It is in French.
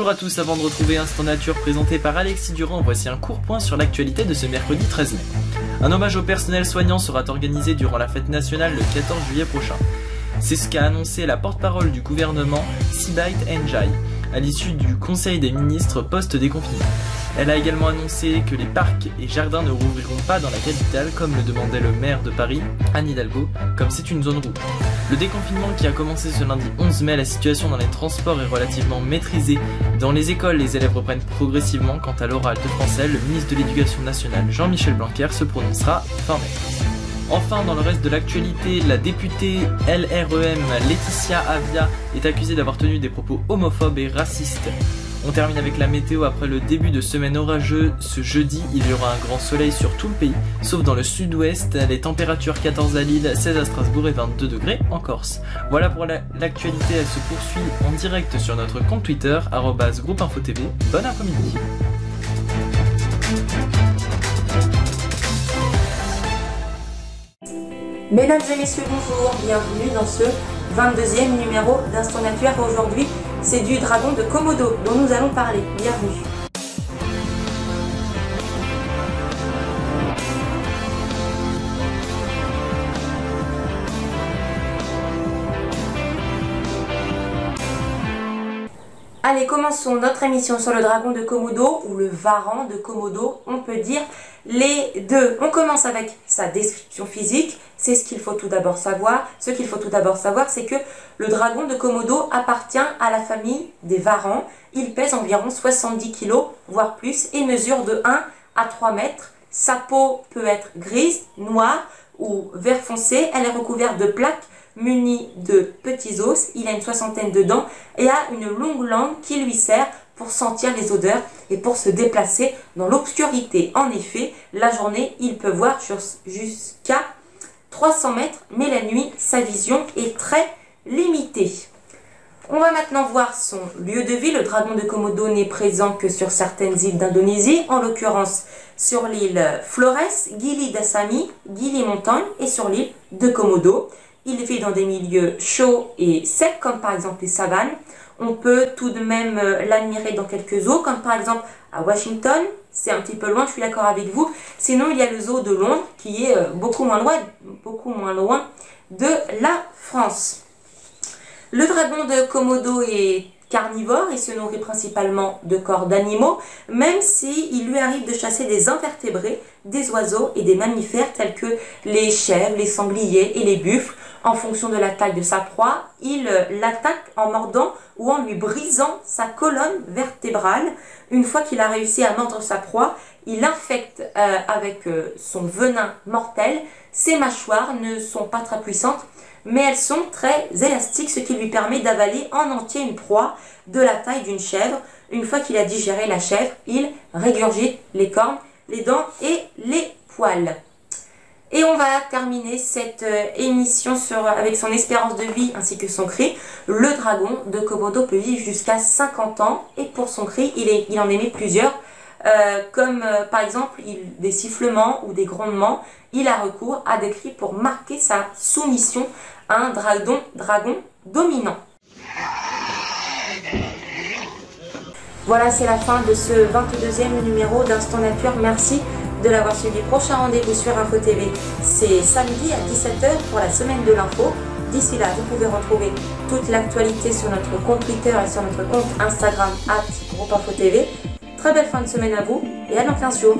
Bonjour à tous, avant de retrouver Instant Nature présenté par Alexis Durand, voici un court point sur l'actualité de ce mercredi 13 mai. Un hommage au personnel soignant sera organisé durant la fête nationale le 14 juillet prochain. C'est ce qu'a annoncé la porte-parole du gouvernement, Sibaït Ndiaye, à l'issue du Conseil des ministres post-déconfinement. Elle a également annoncé que les parcs et jardins ne rouvriront pas dans la capitale comme le demandait le maire de Paris, Anne Hidalgo, comme c'est une zone rouge. Le déconfinement qui a commencé ce lundi 11 mai, la situation dans les transports est relativement maîtrisée. Dans les écoles, les élèves reprennent progressivement. Quant à l'oral de français, le ministre de l'Éducation nationale, Jean-Michel Blanquer, se prononcera fin mai. Enfin, dans le reste de l'actualité, la députée LREM Laetitia Avia est accusée d'avoir tenu des propos homophobes et racistes. On termine avec la météo. Après le début de semaine orageux, ce jeudi, il y aura un grand soleil sur tout le pays, sauf dans le sud-ouest. Les températures 14 à Lille, 16 à Strasbourg et 22 degrés en Corse. Voilà pour l'actualité, elle se poursuit en direct sur notre compte Twitter, @groupeinfotv. Bon après-midi. Mesdames et messieurs, bonjour, bienvenue dans ce 22e numéro d'Instant Nature. Aujourd'hui, c'est du dragon de Komodo dont nous allons parler. Bienvenue. Allez, commençons notre émission sur le dragon de Komodo ou le varan de Komodo, on peut dire les deux. On commence avec sa description physique, c'est ce qu'il faut tout d'abord savoir. Ce qu'il faut tout d'abord savoir, c'est que le dragon de Komodo appartient à la famille des varans. Il pèse environ 70 kg, voire plus, et mesure de 1 à 3 mètres. Sa peau peut être grise, noire ou vert foncé. Elle est recouverte de plaques muni de petits os, il a une soixantaine de dents et a une longue langue qui lui sert pour sentir les odeurs et pour se déplacer dans l'obscurité. En effet, la journée, il peut voir jusqu'à 300 mètres, mais la nuit, sa vision est très limitée. On va maintenant voir son lieu de vie. Le dragon de Komodo n'est présent que sur certaines îles d'Indonésie, en l'occurrence sur l'île Flores, Gili d'Assami, Gili Montagne et sur l'île de Komodo. Il vit dans des milieux chauds et secs, comme par exemple les savanes. On peut tout de même l'admirer dans quelques zoos, comme par exemple à Washington. C'est un petit peu loin, je suis d'accord avec vous. Sinon, il y a le zoo de Londres, qui est beaucoup moins loin de la France. Le dragon de Komodo est carnivore et se nourrit principalement de corps d'animaux, même s'il lui arrive de chasser des invertébrés, des oiseaux et des mammifères tels que les chèvres, les sangliers et les buffles. En fonction de la taille de sa proie, il l'attaque en mordant ou en lui brisant sa colonne vertébrale. Une fois qu'il a réussi à mordre sa proie, il infecte avec son venin mortel. Ses mâchoires ne sont pas très puissantes, mais elles sont très élastiques, ce qui lui permet d'avaler en entier une proie de la taille d'une chèvre. Une fois qu'il a digéré la chèvre, il régurgite les cornes, les dents et les poils. Et on va terminer cette émission avec son espérance de vie ainsi que son cri. Le dragon de Komodo peut vivre jusqu'à 50 ans et pour son cri, il en émet plusieurs. Comme par exemple des sifflements ou des grondements. Il a recours à des cris pour marquer sa soumission à un dragon dominant. Voilà, c'est la fin de ce 22e numéro d'Instant Nature. Merci de l'avoir suivi. Prochain rendez-vous sur Info TV, c'est samedi à 17 h pour la semaine de l'info. D'ici là, vous pouvez retrouver toute l'actualité sur notre compte Twitter et sur notre compte Instagram @groupeinfotv. Très belle fin de semaine à vous et à dans 15 jours.